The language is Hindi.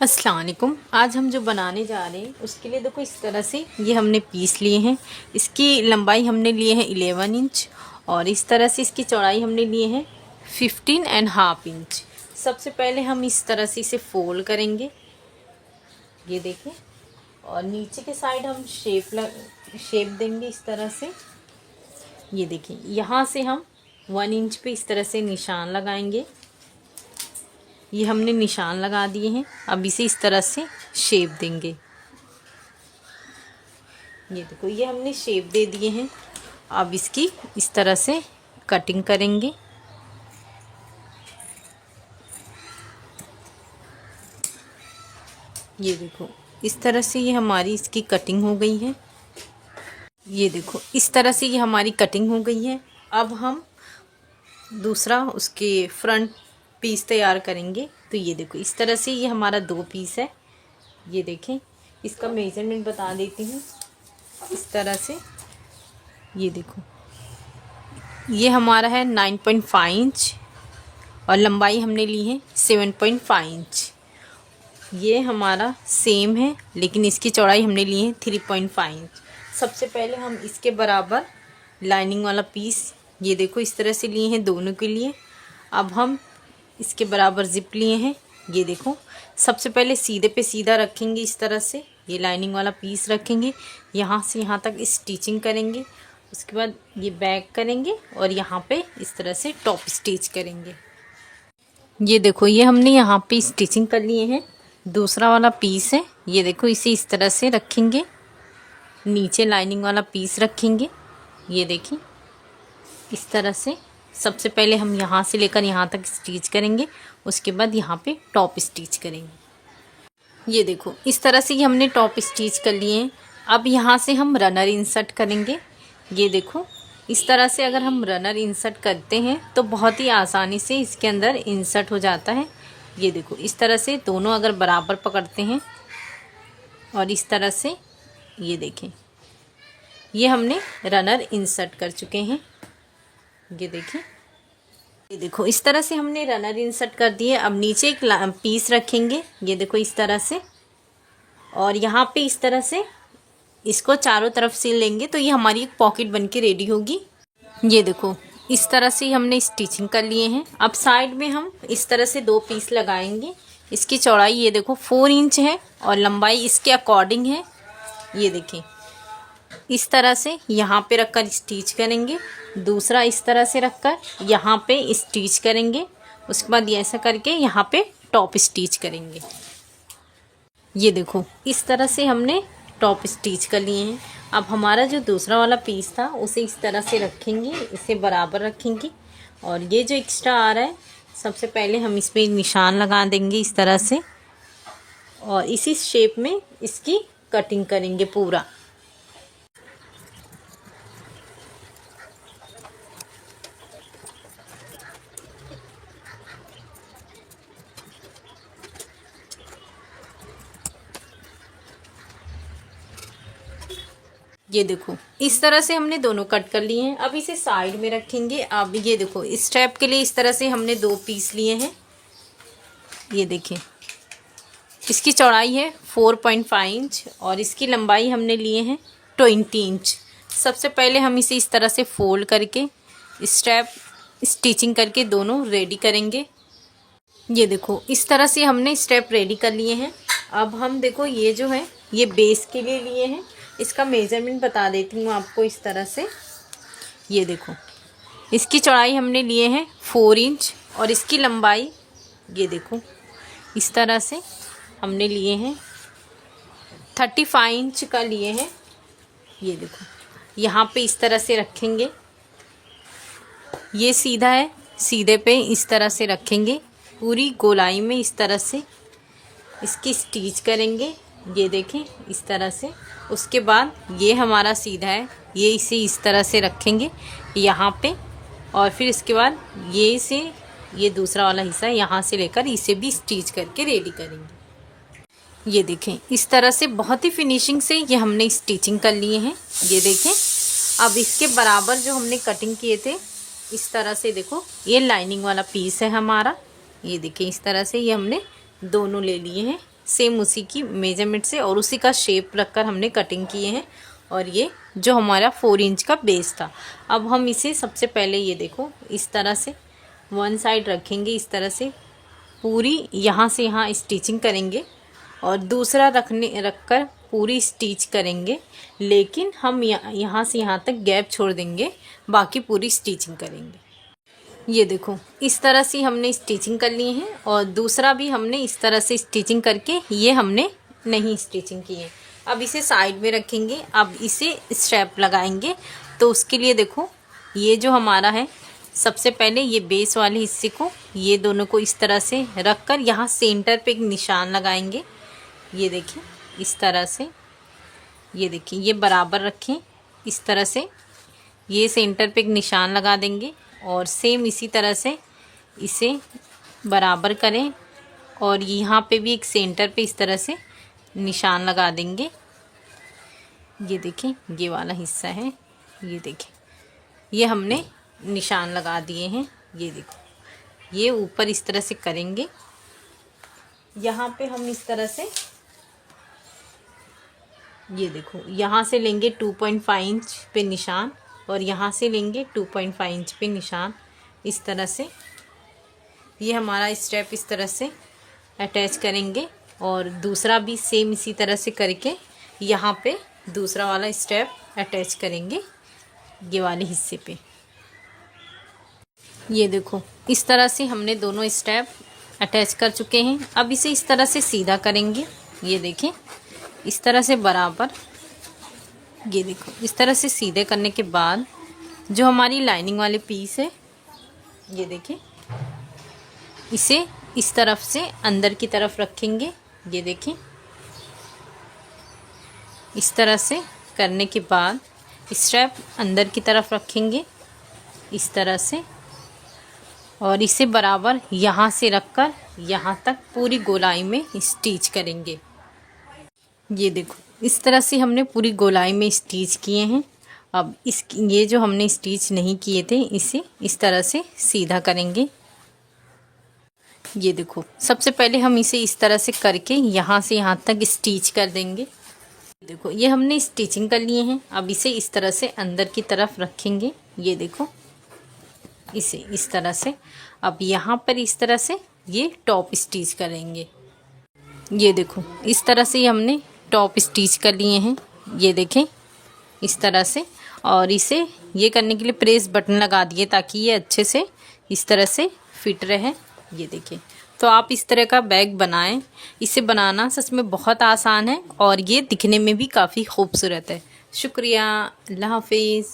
अस्सलाम वालेकुम। आज हम जो बनाने जा रहे हैं उसके लिए देखो इस तरह से ये हमने पीस लिए हैं। इसकी लंबाई हमने लिए हैं 11 इंच और इस तरह से इसकी चौड़ाई हमने लिए हैं 15.5 इंच। सबसे पहले हम इस तरह से इसे फोल्ड करेंगे, ये देखें, और नीचे के साइड हम शेप देंगे इस तरह से। ये देखें, यहाँ से हम 1 इंच पे इस तरह से निशान लगाएंगे। ये हमने निशान लगा दिए हैं। अब इसे इस तरह से शेप देंगे। ये देखो, ये हमने शेप दे दिए हैं। अब इसकी इस तरह से कटिंग करेंगे। ये देखो, इस तरह से ये हमारी इसकी कटिंग हो गई है। ये देखो, इस तरह से ये हमारी कटिंग हो गई है। अब हम दूसरा उसके फ्रंट पीस तैयार करेंगे। तो ये देखो, इस तरह से ये हमारा 2 पीस है। ये देखें, इसका मेजरमेंट बता देती हूँ। इस तरह से ये देखो, ये हमारा है 9.5 इंच और लंबाई हमने ली है 7.5 इंच। ये हमारा सेम है, लेकिन इसकी चौड़ाई हमने ली है 3.5 इंच। सबसे पहले हम इसके बराबर लाइनिंग वाला पीस, ये देखो, इस तरह से लिए हैं दोनों के लिए। अब हम इसके बराबर जिप लिए हैं। ये देखो, सबसे पहले सीधे पे सीधा रखेंगे इस तरह से। ये लाइनिंग वाला पीस रखेंगे, यहाँ से यहाँ तक स्टिचिंग करेंगे। उसके बाद ये बैक करेंगे और यहाँ पे इस तरह से टॉप स्टिच करेंगे। ये देखो, ये हमने यहाँ पे स्टिचिंग कर लिए हैं। दूसरा वाला पीस है, ये देखो, इसे इस तरह से रखेंगे। नीचे लाइनिंग वाला पीस रखेंगे। ये देखिए, इस तरह से सबसे पहले हम यहाँ से लेकर यहाँ तक स्टिच करेंगे। उसके बाद यहाँ पे टॉप स्टिच करेंगे। ये देखो, इस तरह से ये हमने टॉप स्टिच कर लिए हैं। अब यहाँ से हम रनर इंसर्ट करेंगे। ये देखो, इस तरह से अगर हम रनर इंसर्ट करते हैं तो बहुत ही आसानी से इसके अंदर इंसर्ट हो जाता है। ये देखो, इस तरह से दोनों अगर बराबर पकड़ते हैं और इस तरह से, ये देखें, ये हमने रनर इंसर्ट कर चुके हैं। ये देखें, ये देखो, इस तरह से हमने रनर इंसर्ट कर दिए। अब नीचे एक पीस रखेंगे। ये देखो, इस तरह से, और यहाँ पे इस तरह से इसको चारों तरफ सिल लेंगे तो ये हमारी एक पॉकेट बन के रेडी होगी। ये देखो, इस तरह से हमने स्टिचिंग कर लिए हैं। अब साइड में हम इस तरह से 2 पीस लगाएंगे। इसकी चौड़ाई ये देखो 4 इंच है और लंबाई इसके अकॉर्डिंग है। ये देखें, इस तरह से यहाँ पे रखकर स्टिच करेंगे। दूसरा इस तरह से रखकर यहाँ पे स्टिच करेंगे। उसके बाद ये ऐसा करके यहाँ पे टॉप स्टिच करेंगे। ये देखो, इस तरह से हमने टॉप स्टिच कर लिए हैं। अब हमारा जो दूसरा वाला पीस था उसे इस तरह से रखेंगे, इसे बराबर रखेंगे। और ये जो एक्स्ट्रा आ रहा है, सबसे पहले हम इस पर निशान लगा देंगे इस तरह से, और इसी शेप में इसकी कटिंग करेंगे पूरा। ये देखो, इस तरह से हमने दोनों कट कर लिए हैं। अब इसे साइड में रखेंगे। अब ये देखो, इस स्टेप के लिए इस तरह से हमने 2 पीस लिए हैं। ये देखें, इसकी चौड़ाई है 4.5 इंच और इसकी लंबाई हमने लिए हैं 20 इंच। सबसे पहले हम इसे इस तरह से फोल्ड करके स्टेप स्टिचिंग करके दोनों रेडी करेंगे। ये देखो, इस तरह से हमने स्टेप रेडी कर लिए हैं। अब हम देखो, ये जो है ये बेस के लिए लिए हैं। इसका मेजरमेंट बता देती हूँ आपको इस तरह से। ये देखो, इसकी चौड़ाई हमने लिए हैं 4 इंच और इसकी लंबाई, ये देखो, इस तरह से हमने लिए हैं 35 इंच का लिए हैं। ये देखो, यहाँ पे इस तरह से रखेंगे। ये सीधा है, सीधे पे इस तरह से रखेंगे। पूरी गोलाई में इस तरह से इसकी स्टिच करेंगे। ये देखें, इस तरह से। उसके बाद ये हमारा सीधा है, ये इसे इस तरह से रखेंगे यहाँ पे, और फिर इसके बाद ये दूसरा वाला हिस्सा यहाँ से लेकर इसे भी स्टिच करके रेडी करेंगे। ये देखें, इस तरह से बहुत ही फिनिशिंग से ये हमने स्टिचिंग कर लिए हैं। ये देखें, अब इसके बराबर जो हमने कटिंग किए थे, इस तरह से देखो, ये लाइनिंग वाला पीस है हमारा। ये देखें, इस तरह से ये हमने दोनों ले लिए हैं। सेम उसी की मेजरमेंट से और उसी का शेप रखकर हमने कटिंग किए हैं। और ये जो हमारा 4 इंच का बेस था, अब हम इसे सबसे पहले ये देखो इस तरह से वन साइड रखेंगे, इस तरह से पूरी यहाँ से यहाँ स्टिचिंग करेंगे और दूसरा रखकर पूरी स्टिच करेंगे, लेकिन हम यहाँ से यहाँ तक गैप छोड़ देंगे, बाकी पूरी स्टिचिंग करेंगे। ये देखो इस तरह से हमने स्टिचिंग कर ली है और दूसरा भी हमने इस तरह से स्टिचिंग करके ये हमने नहीं स्टिचिंग की है। अब इसे साइड में रखेंगे, अब इसे स्ट्रैप लगाएंगे। तो उसके लिए देखो ये जो हमारा है, सबसे पहले ये बेस वाले हिस्से को ये दोनों को इस तरह से रखकर यहाँ सेंटर पे एक निशान लगाएंगे। ये देखिए इस तरह से, ये देखिए ये बराबर रखें इस तरह से, ये सेंटर पे एक निशान लगा देंगे और सेम इसी तरह से इसे बराबर करें और यहाँ पे भी एक सेंटर पे इस तरह से निशान लगा देंगे। ये देखें ये वाला हिस्सा है, ये देखें ये हमने निशान लगा दिए हैं। ये देखो ये ऊपर इस तरह से करेंगे, यहाँ पे हम इस तरह से ये देखो यहाँ से लेंगे 2.5 इंच पे निशान और यहाँ से लेंगे 2.5 इंच पे निशान। इस तरह से ये हमारा स्टेप इस तरह से अटैच करेंगे और दूसरा भी सेम इसी तरह से करके यहाँ पे दूसरा वाला स्टेप अटैच करेंगे ये वाले हिस्से पे। ये देखो इस तरह से हमने दोनों स्टेप अटैच कर चुके हैं। अब इसे इस तरह से सीधा करेंगे, ये देखें इस तरह से बराबर। ये देखो इस तरह से सीधे करने के बाद जो हमारी लाइनिंग वाले पीस है, ये देखें इसे इस तरफ से अंदर की तरफ रखेंगे। ये देखें इस तरह से करने के बाद स्ट्रैप अंदर की तरफ रखेंगे इस तरह से और इसे बराबर यहाँ से रखकर यहाँ तक पूरी गोलाई में स्टिच करेंगे। ये देखो इस तरह से हमने पूरी गोलाई में स्टिच किए हैं। अब ये जो हमने स्टिच नहीं किए थे इसे इस तरह से सीधा करेंगे। ये देखो सबसे पहले हम इसे इस तरह से करके यहाँ से यहाँ तक स्टिच कर देंगे। देखो ये हमने स्टिचिंग कर लिए हैं। अब इसे इस तरह से अंदर की तरफ रखेंगे। ये देखो इसे इस तरह से, अब यहाँ पर इस तरह से ये टॉप स्टिच करेंगे। ये देखो इस तरह से हमने टॉप स्टिच कर लिए हैं। ये देखें इस तरह से, और इसे ये करने के लिए प्रेस बटन लगा दिए ताकि ये अच्छे से इस तरह से फिट रहे। ये देखिए तो आप इस तरह का बैग बनाएं। इसे बनाना सच में बहुत आसान है और ये दिखने में भी काफ़ी खूबसूरत है। शुक्रिया, अल्लाह हाफिज़।